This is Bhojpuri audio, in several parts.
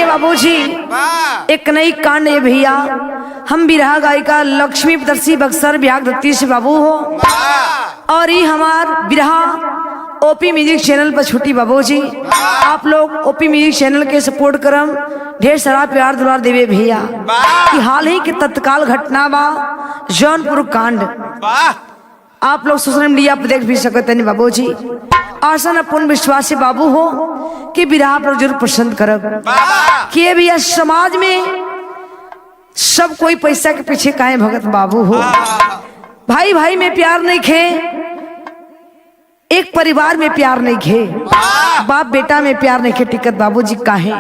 बाबूजी एक नई कांड है भैया। हम बिरहा गायिका लक्ष्मी प्रदर्शी बक्सर बिहार दत्ती से बाबू हो और ये हमार बिरहा ओपी म्यूजिक चैनल पर छुट्टी बाबूजी। आप लोग ओपी म्यूजिक चैनल के सपोर्ट करम, ढेर सारा प्यार दुलार देवे भैया। कि हाल ही के तत्काल घटना बा जौनपुर कांड, आप लोग सोशल मीडिया पर देख भी सकते हैं बाबूजी। आसन अपन विश्वास से बाबू हो कि बिरहा पर जरूर पसंद करब। कि भैया समाज में सब कोई पैसा के पीछे काहे भगत बाबू हो। भाई भाई में प्यार नहीं खे, एक परिवार में प्यार नहीं खे, बाप बेटा में प्यार नहीं खे टिकट बाबूजी काहे।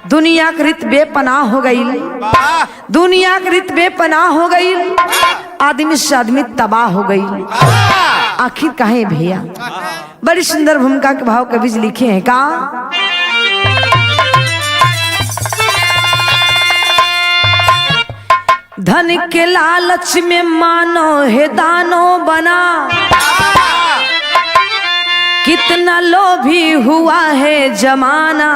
दुनिया की रीत बेपनाह हो गई, दुनिया की रीत बेपनाह हो गई, आदमी से आदमी तबाह हो गई। आखिर काहे भैया। बड़ी सुंदर भूमिका के भाव कवि लिखे हैं का। धन के लालच में मानो है दानो बना, कितना लोभी हुआ है जमाना।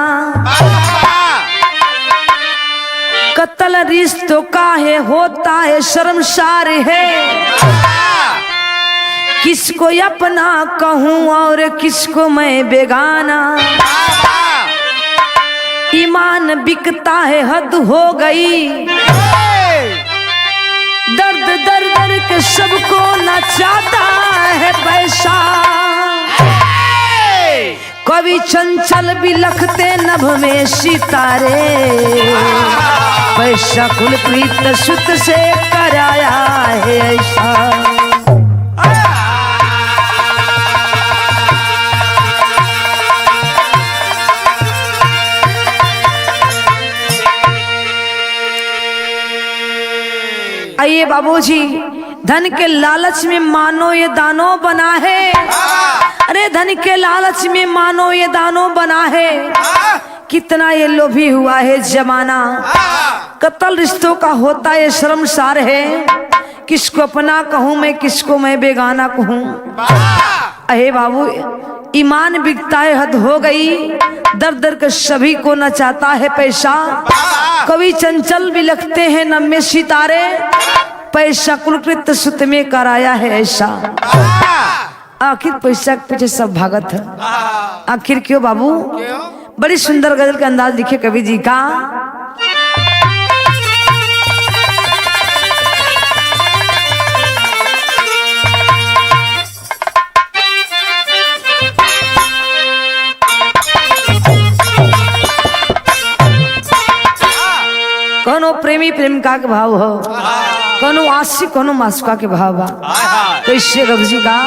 कत्ल रिश्तों का है होता है शर्मसार है, किसको अपना कहूँ और किसको मैं बेगाना। ईमान बिकता है हद हो गई, दर्द दर दर के सबको नचाता है पैसा। कवि चंचल भी लखते नभ में सितारे, पैसा कुल प्रीत सुत से कराया है ऐसा। आइए बाबूजी, धन के लालच में मानो ये दानो बना है। अरे धन के लालच में मानो ये दानो बना है, कितना ये लोभी हुआ है जमाना। कत्ल रिश्तों का होता है शर्मसार है, किसको अपना कहूँ मैं किसको मैं बेगाना कहूँ। अहे बाबू, ईमान बिकता है हद हो गई, दर दर के सभी को नचाता है पैसा। कवि चंचल भी लगते हैं नभ में सितारे, पैसा कुलकृत सुत में कराया है ऐसा। आखिर पैसा के पीछे सब भागत है, आखिर क्यों बाबू। बड़ी सुंदर गजल का अंदाज लिखे कवि जी का। कोनो प्रेमी प्रेमिका के भाव हो, कोनो आशिक कोनो मासुका के भाव बा। तो इससे कवि जी का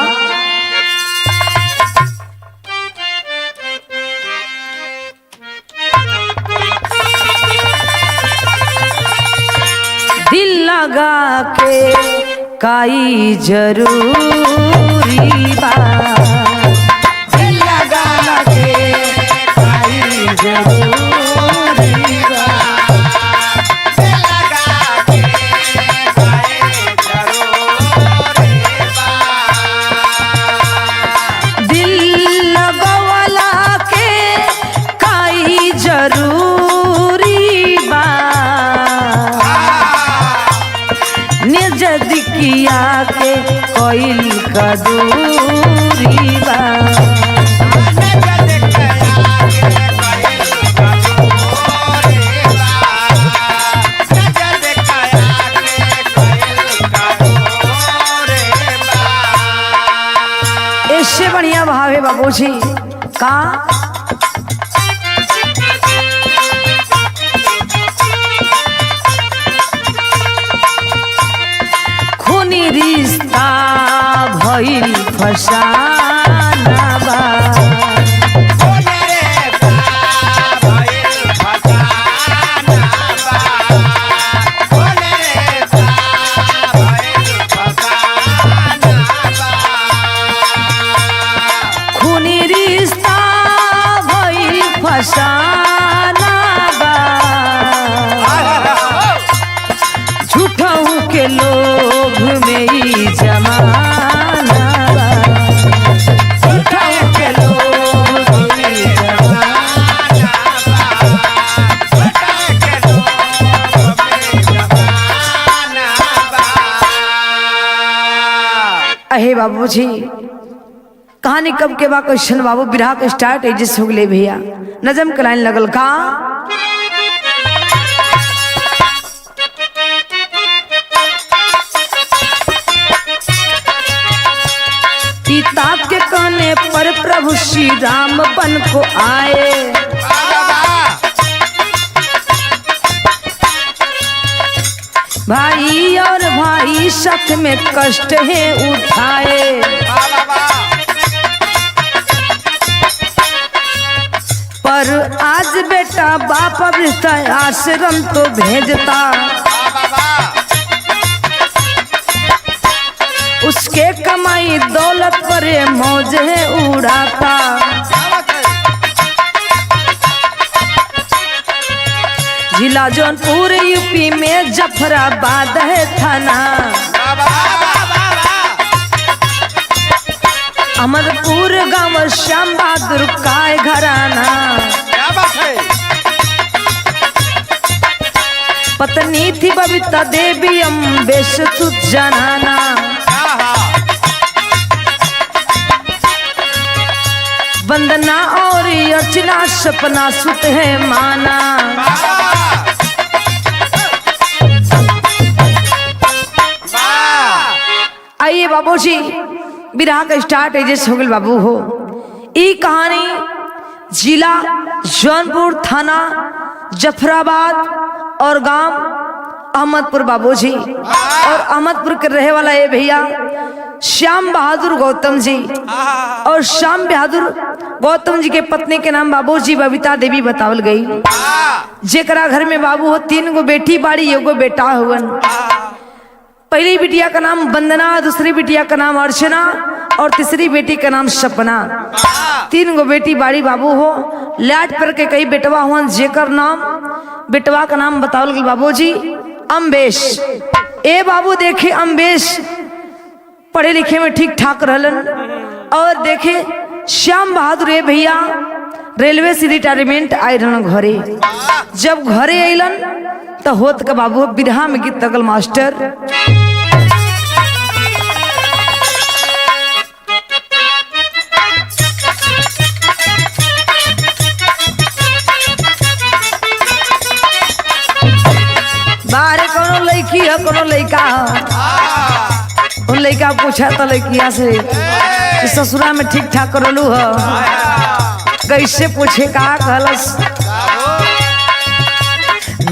दिल लगा के काई जरूरी बा, दिल लगा के काई जरूरी बा, दिल लगा के काई जरूरी बा, दिल लगवाला के काई जरूरी बा, निर्जद किया के कोई का दूरी बा। इससे बढ़िया भाव है बाबूजी का। खूनी रिश्ता भइल फसाना बा, खूनी रिश्ता भइल फसाना बा, झूठों के लोभ में ही जमाना बा, झूठों के लोभ में ही जमाना बा। अहे बाबूजी कहानी कब के बा क्वेश्चन बाबू बिरहा के स्टार्ट है जिस हो गए भैया नजम के लाइन लगल का पिता के कहने पर प्रभु श्री राम बन को आए भाई और भाई साथ में कष्ट है उठाए पर आज बेटा बाप आश्रम तो भेजता उसके कमाई दौलत पर मौज है उड़ाता जिला जौनपुर यूपी में जफराबाद है थाना अहमदपुर गांव श्याम बहादुर का घराना पत्नी थी बबीता देवी अम्बेश तुझ जनाना वंदना और अर्चना सपना सुत है माना आइए बाबूजी बिरहा का स्टार्ट है जैसे हो गए बाबू हो ये कहानी जिला जौनपुर थाना जफराबाद और गांव अहमदपुर बाबूजी और अहमदपुर के रहे वाला ये भैया श्याम बहादुर गौतम जी और श्याम बहादुर गौतम जी के पत्नी के नाम बाबूजी बबीता देवी बतावल गई जेकरा घर में बाबू हो 3 गो बेटी बाड़ी एगो बेटा हुवन पहली बिटिया का नाम वंदना दूसरी बिटिया का नाम अर्चना और तीसरी बेटी का नाम सपना 3 गो बेटी बाड़ी बाबू हो लाट पर के कई बेटवा हुआ जेकर नाम बेटवा का नाम बतावल गई बाबूजी अम्बेश ए बाबू देखे अम्बेश पढ़े लिखे में ठीक ठाक रहलन और देखे श्याम बहादुर ए भैया रेलवे से रिटायरमेंट आए रहन घरे जब घरे अलन तो होत का बाबू बिरहा में गीत तगल मास्टर बाहर कोनो लड़की है कोनो लड़का उन लड़का पूछा तो लड़किया से कि ससुरा में ठीक ठाक करलू है कैसे पूछे का कहलस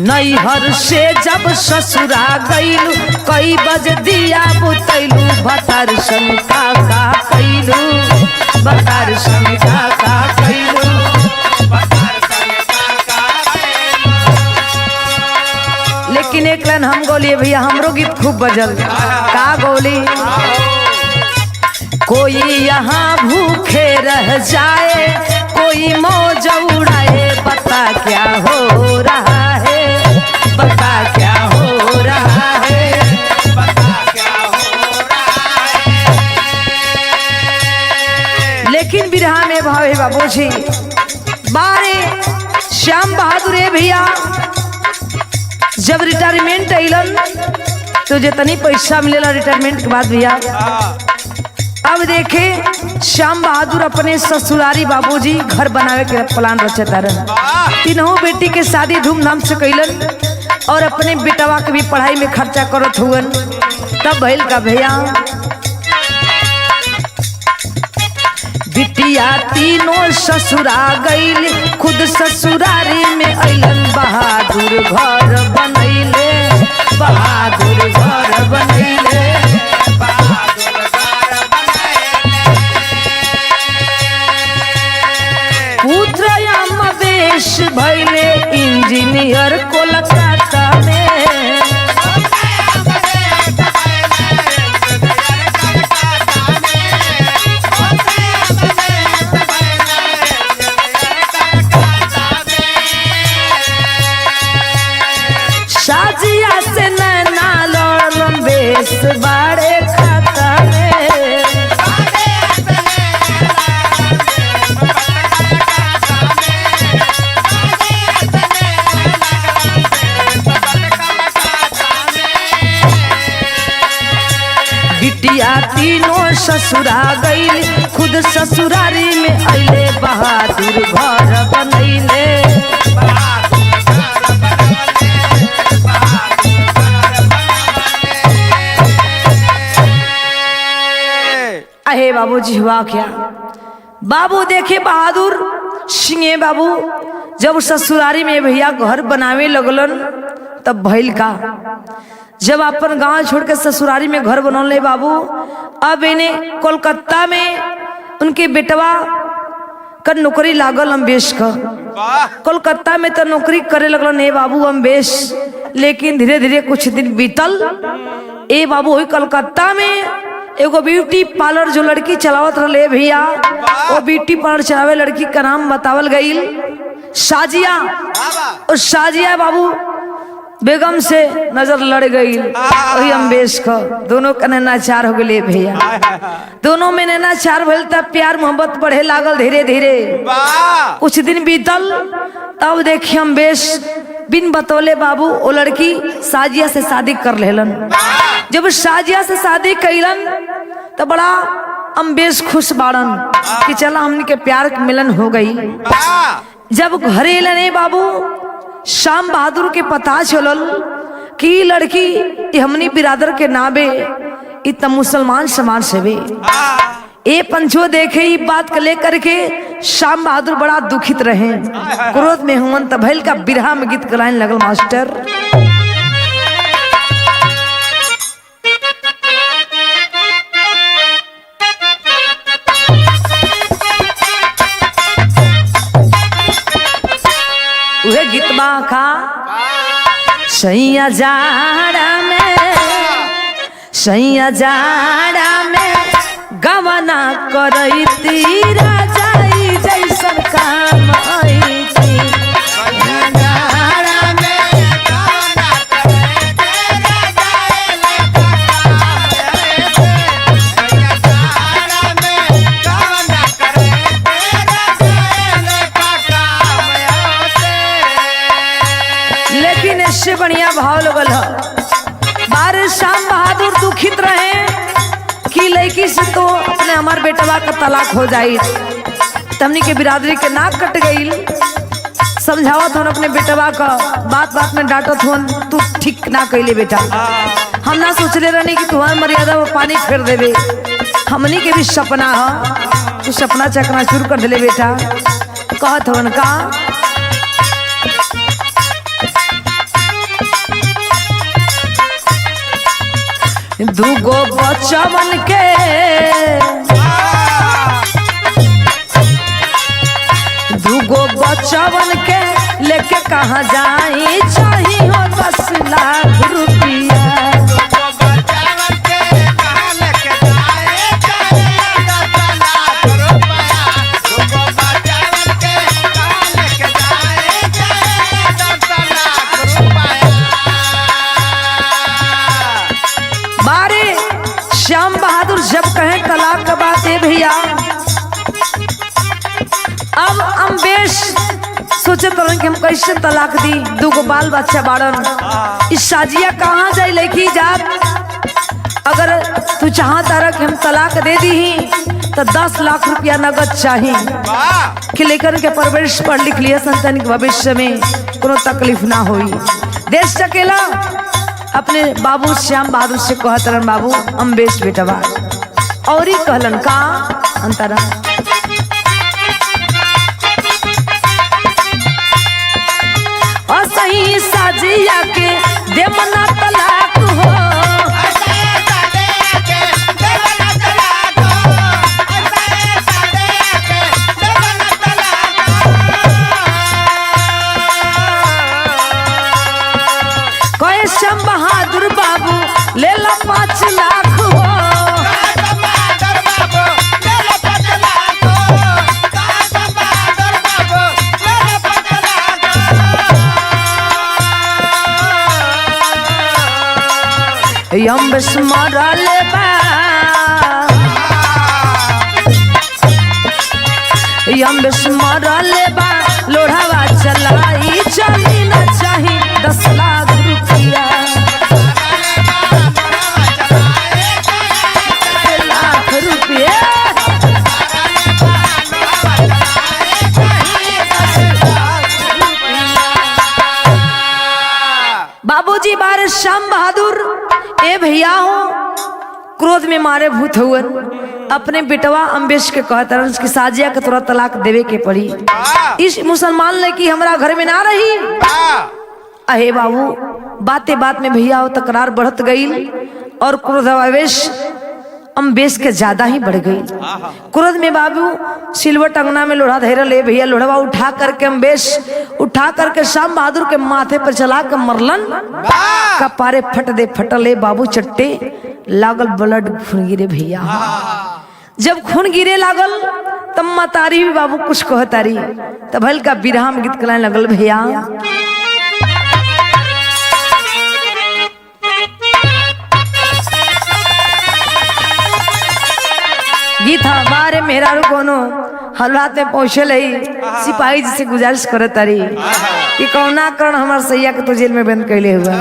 नैहर से जब ससुरा गईलू कई बज दिया बुतैलू भतार शंका का कैलू भतार शंका का कैलू लेकिन एक लाइन हम गोलिए भैया हमरो गीत खूब बजल का गोली कोई यहाँ भूखे रह जाए कोई मौज उड़ाए बता क्या हो रहा है बता क्या हो रहा है बता क्या हो रहा है लेकिन बिरहा में भाव है बाबूजी बारे श्याम बहादुर भैया जब रिटायरमेंट अलन तो जितनी पैसा मिलेला रिटायरमेंट के बाद भैया अब देखे श्याम बहादुर अपने ससुरारी बाबूजी घर बनावे के प्लान रचता रहे 3 बेटी के शादी धूमधाम से कैलन और अपने बेटवा के भी पढ़ाई में खर्चा करत हुअन तब भइल का भैया बिटिया 3 ससुरा गईल खुद ससुरारी में अलन बहादुर घर बनैले बहादुर घर बनैले पुत्र अम्बेश भइले इंजीनियर कोलकाता में शाजिया से नैना लड़ अम्बेश बड़े खाता में बिटिया तीनों ससुरा गईली, खुद ससुरारी में अइले बहादुर घर बनैले। अहे बाबूजी हुआ क्या? बाबू देखे बहादुर सिंह बाबू जब ससुरारी में भैया घर बनावे लगलन तब भइल का, जब अपन गांव छोड़ के ससुरारी में घर बनौले बाबू, अब इन्हें कोलकाता में उनके बेटवा का नौकरी लागल अम्बेश का। कोलकाता में तो नौकरी करे लगलन ए बाबू अम्बेश, लेकिन धीरे धीरे कुछ दिन बीतल ए बाबू वही कोलकाता में एगो ब्यूटी पार्लर जो लड़की चलावत रहे भैया, वो ब्यूटी पार्लर चलावे लड़की का नाम बतावल गईल शाजिया। और शाजिया बाबू बेगम से नजर लड़ गई वही अम्बेश को, दोनों का नैनाचार हो गए भैया। दोनों में नैनाचार भइल तब प्यार मोहब्बत बढ़े लागल धीरे धीरे। कुछ दिन बीतल तब देखिए अम्बेश बिन बतौले बाबू वो लड़की शाजिया से शादी कर लेलन। जब शाजिया से शादी कैलन तो बड़ा अम्बेश खुश बाड़न कि चला हमने के प्यार के मिलन हो गई। जब घरे लने बाबू श्याम बहादुर के पता चलल कि लड़की हमनी बिरादर के नाबे इतना मुसलमान समाज से वे ए पंचो देखे ही बात को लेकर के श्याम बहादुर बड़ा दुखित रहे, क्रोध में हुमन तभैल का बिरहा में गीत गलाने लगल मास्टर। वह गीतमा का सैया जाड़ा में गवना करैती राजाई जैसन काम आईती। लेकिन इससे बढ़िया भाव लगल है बारे श्याम बहादुर दुखित रहे कि लड़की से तो अपने हमार बेटवा का तलाक हो जाई। तमनी के बिरादरी के नाक कट गई। समझावत हन अपने बेटवा का, बात बात में डांटत हन तू ठीक ना कैले बेटा, हम ना सोचले रहनी कि तुम्हारी मर्यादा में पानी फेर देवे। हमनी के भी सपना है, तू सपना चकना शुरू कर दिले बेटा। कहत हन का दूगो बच्चवन के लेके कहाँ जाई चाहिए 10 लाख रुपया। श्याम बहादुर जब कहें तलाक का बात है भैया, अब अम्बेश सोचे तो कि हम कैसे तलाक दी, दूगो बाल बच्चा बाड़न, इस शाजिया कहाँ जाए लेके जा। अगर तू चाहता रहा कि हम तलाक दे दी तो 10 लाख रुपया नगद चाहिए कि लेकर के परवरिश पढ़ लिख लिया संतान के भविष्य में कोनो तकलीफ ना होई। देश सकेला अपने बाबू श्याम बहादुर से कहतरन बाबू अम्बेश बेटवा और ही कहलन का अंतरा असही साजिया के देमना तलाक हो। श्याम बहादुर बाबू ले ला 5 लाख हो। अम्बेश मारा ले बा, अम्बेश मारा ले बा, लोढ़ावा चलाई चली ना चाही 10 लाख रुपया। ए भैया हो क्रोध में मारे भूत हुए अपने बेटवा अम्बेश के कहता कि साजिया के तोरा तलाक देवे के पड़ी। इस मुसलमान लड़की हमारा घर में ना रही। अहे बाबू बातें बात में भैया हो तकरार बढ़त गई और क्रोधावेश अम्बेश के ज्यादा ही बढ़ गई। क्रोध में बाबू सिलवट अंगना में लोढ़ा धैर्य ले भैया लोढ़वा उठा करके अम्बेश उठा करके शाम बहादुर के माथे पर चला कर मरलन। कपारे फट दे फटले बाबू चट्टे लागल ब्लड खून गिरे भैया। जब खून गिरे लागल तब मतारी भी बाबू कुछ कहतारी तब हल्का बिरहा में गीत कलाए लगल भैया। गीत बारे मेरा कोनो हालात में पहुंचे लई सिपाही जी से गुजारिश करे तारी कि कौना करण हमार सैया के तो जेल में बंद कैले हुआ।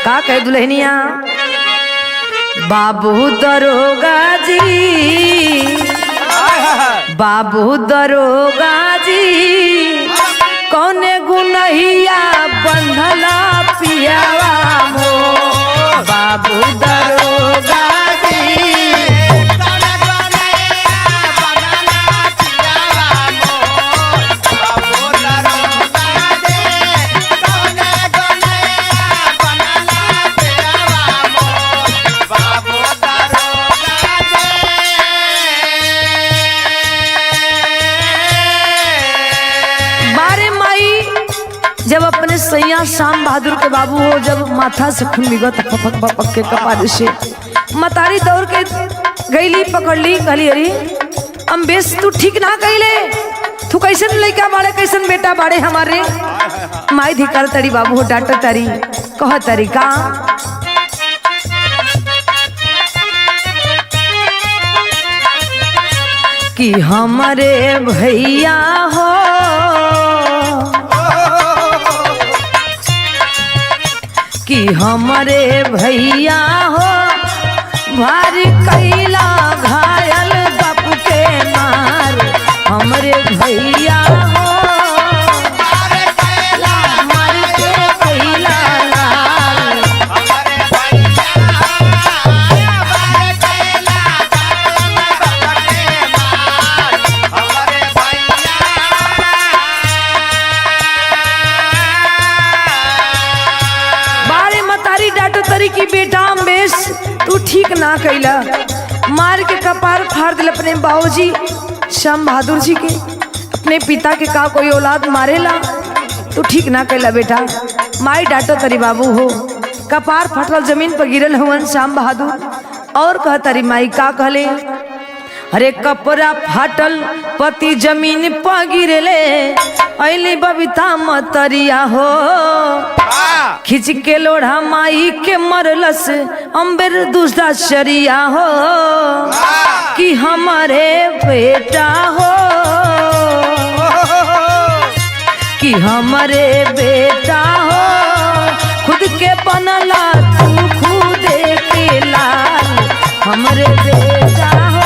का कहे दुल्हनिया बाबू दरोगा जी बाबू दरोगा जी कौने गुनहिया बंधला पियावा मो बाबू दरोगा जब अपने सैया शाम बहादुर के बाबू हो जब माथा से खून बिगत पपक पपक के कपार से मतारी दौड़ के गईली पकड़ ली कहली अरे अम्बेश तू ठीक ना कहले तू कैसन लड़का बाड़े कैसन बेटा बाड़े हमारे माई धिकार तड़ी बाबू हो डांट तारी कह तारी का कि हमारे भैया हो कि हमारे भैया हो भारी कैला घायल बापू के मार हमारे भैया हो की बेटा अम्बेश तू ठीक ना कैला मार के कपार फाड़ दिल अपने बाबूजी शाम बहादुर जी के अपने पिता के का कोई औलाद मारेला तू ठीक ना कैला बेटा माई डांटो तरी बाबू हो कपार फटल जमीन पर गिरल हुवन शाम बहादुर और कह तरी माई का कहले अरे कपड़ा फाटल पति जमीन पर गिरले अली बबीता मतरिया हो खिंच के लोढ़ा माई के मरलस अम्बेर दूसरा शरिया हो कि हमारे बेटा हो कि हमारे बेटा हो खुद के बनला तू खुद के लाल हमारे बेटा हो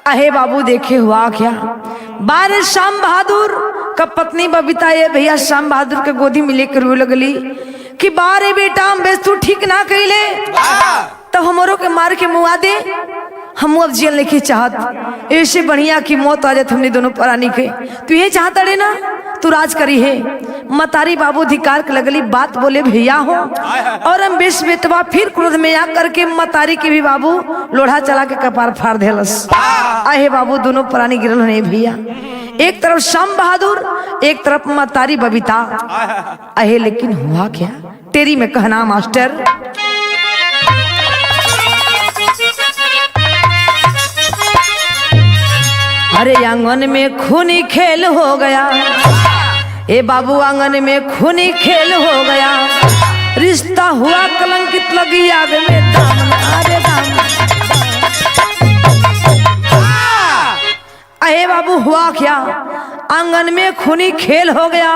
अहे बाबू देखे हुआ क्या बारे शाम बहादुर का पत्नी बबीता ये भैया शाम बहादुर के गोदी में लेकर रोने लगली कि बारे बेटा अम्बेश तू ठीक ना कैले तो हमरों के मार के मुआ दे हम अब जेल नहीं चाहत ऐसे बढ़िया की मौत आ जाए हमने दोनों प्राणी के तू ये चाहता रे ना तू राज करी है मतारी बाबू धिकार के लगली बात बोले भैया हो और अम्बेश बेटवा फिर क्रोध में आ करके मतारी के भी बाबू लोढ़ा चला के कपार फाड़ देलस। आहे बाबू दोनों प्राणी गिरल होने भैया एक तरफ शाम बहादुर एक तरफ मतारी बबीता। आहे लेकिन हुआ क्या तेरी में कहना मास्टर अरे आंगन में खूनी खेल हो गया ए बाबू आंगन में खूनी खेल हो गया रिश्ता हुआ कलंकित लगी आग में दामन अरे दामन अहे बाबू हुआ क्या आंगन में खूनी खेल हो गया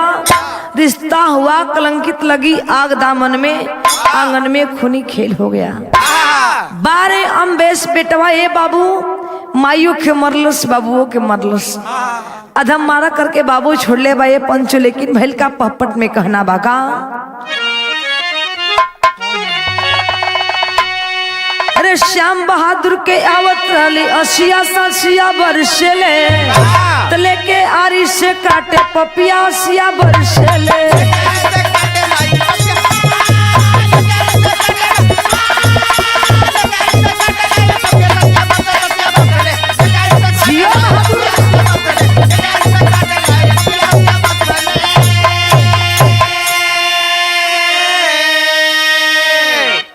रिश्ता हुआ कलंकित, लगी आग दामन में, आंगन में खूनी खेल हो गया। बारे अम्बेश बेटवा ए बाबू माइयों के मरलस, बाबुओं के मरलस, अधम मारा करके बाबू छोड़ ले बाए पंचो। लेकिन भैल का पहपट में कहना बाका, अरे श्याम बहादुर के आवत रहली 80 बरसेले, तो लेके आरी से काटे पपिया 80 बरसेले।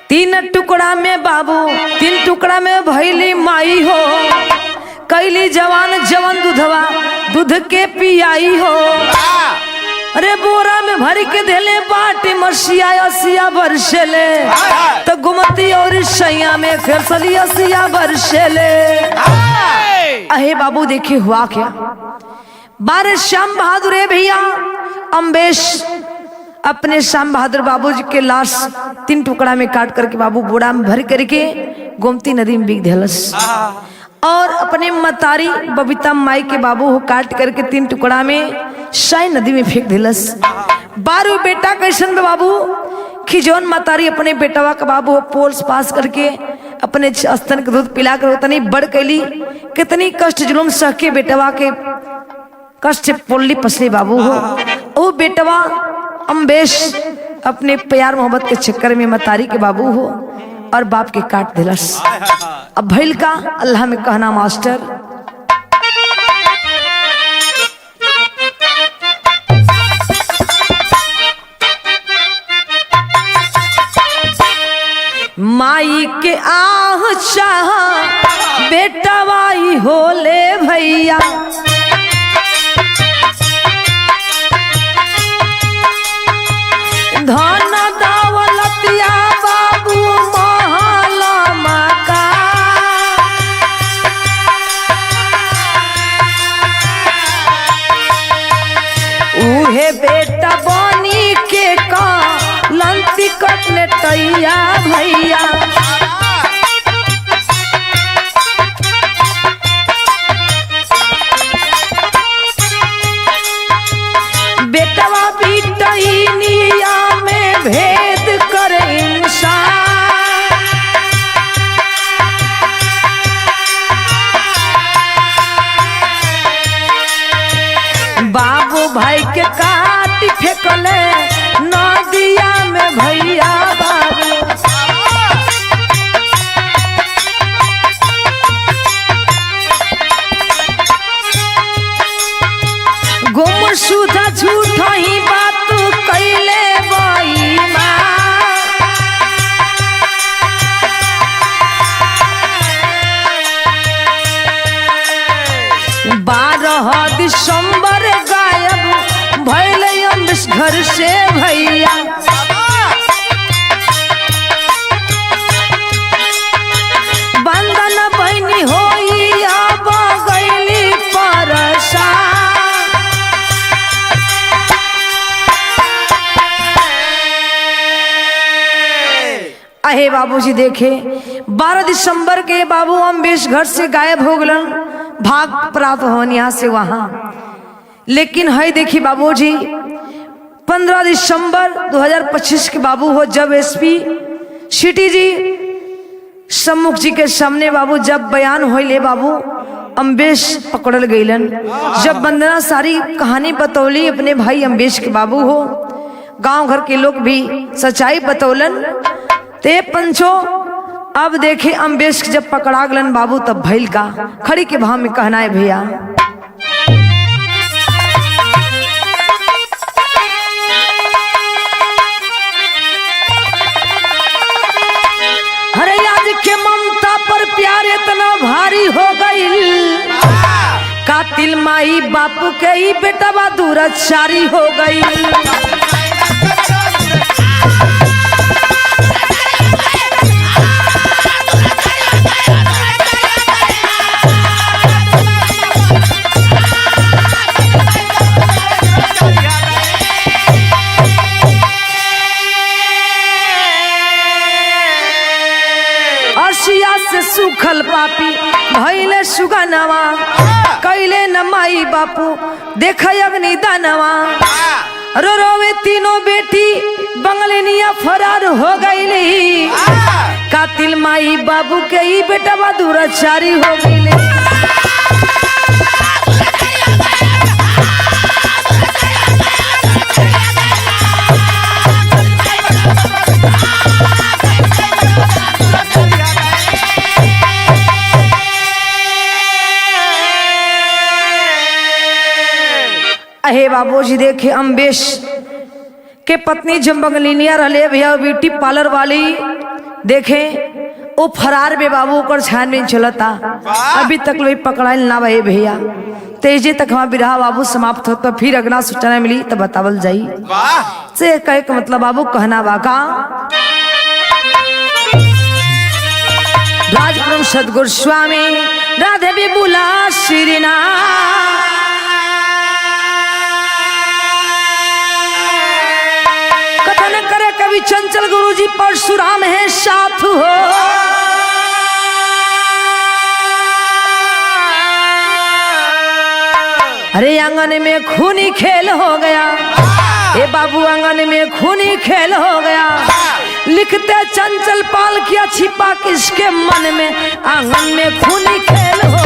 तीन टुकड़ा में बाबू, तीन टुकड़ा में भैली माई हो, कैली जवान जवन दूधवा दूध के पियाई हो। अरे बोरा में भर के देले बाटी मसिया 80 बरसेले, तो गुमती और सैया में फिर सली 80 बरसेले। अहे बाबू देखिए हुआ क्या, बारे श्याम बहादुर भैया अम्बेश अपने श्याम बहादुर बाबू जी के लाश 3 टुकड़ा में काट करके बाबू बोरा में भर करके गोमती नदी में बिक दिलस, और अपने मतारी बबीता माई के बाबू हो काट करके 3 टुकड़ा में साई नदी में फेंक दिलस। 12 बेटा कैसन बाबू कि जौन मतारी अपने बेटवा का बाबू पोल्स पास करके अपने स्तन के दूध पिला कर उतनी बड़ कैली, कितनी कष्ट जुलूम सह के बेटवा के कष्ट पोलली पसली बाबू हो। वो बेटवा अम्बेश अपने प्यार मोहब्बत के चक्कर में मतारी के बाबू हो और बाप के काट दिलस। अब भैल का अल्लाह में कहना मास्टर, माई के आह चाह बेटवाई होले भैया, धन दौलतिया बाबू महला मका, उहे बेटा बनी के का लंती कटने तैया भैया। बेटवा बिटैनिया में भेद करे इंसान, बाबू भाई के काट फेंकले नदिया में भैया बाबू। गुमशुदा झूठा ही बात कैले बाई माँ, 12 दिसंबर गायब भैले अम्बेश घर से भैया। बंदन बहनी होई अब गईली परसा, अहे बाबूजी देखे 12 दिसंबर के बाबू अम्बेश घर से गायब हो गलन, भाग प्राप्त होन यहाँ से वहां। लेकिन है देखी बाबूजी 15 दिसंबर 2025 के बाबू हो, जब एसपी सिटी जी सम्मुख जी के सामने बाबू जब बयान होइले बाबू अम्बेश पकड़ल गईलन। जब वंदना सारी कहानी बतौली अपने भाई अम्बेश के बाबू हो, गांव घर के लोग भी सच्चाई बतौलन। ते पंचो अब देखे अम्बेश जब पकड़ा गलन बाबू तब भैल का खड़ी के भाव में कहना है भैया, अरे आज के ममता पर प्यार इतना भारी हो गई, कातिल माई बापू के ही बेटा दूराचारी हो गई। सुखल पापी भइले सुगनवा कैले न माई बापू देख अग्नि दानवा रो रोवे तीनों बेटी बंगलेनिया फरार हो गईली कातिल माई बाबू के ही बेटा दुराचारी हो गईले अहे बाबूजी देखे अम्बेश के पत्नी जब बंगलिनिया रहे भैया ब्यूटी पार्लर वाली देखे वो फरार बे बाबू कर छानबीन चलता अभी तक लोग पकड़ाइल ना भे भैया तेजे तक हमारा बिरहा बाबू समाप्त होता फिर अगला सूचना मिली तो बतावल जाई से कहे का मतलब बाबू कहना बाका राजप्रभु सदगुरु स्वामी राधे विबुला श्रीना कथन करे कवि चंचल गुरुजी परशुराम है साथ हो अरे आंगन में खूनी खेल हो गया ए बाबू आंगन में खूनी खेल हो गया लिखते चंचल पाल किया छिपा किसके मन में आंगन में खूनी खेल हो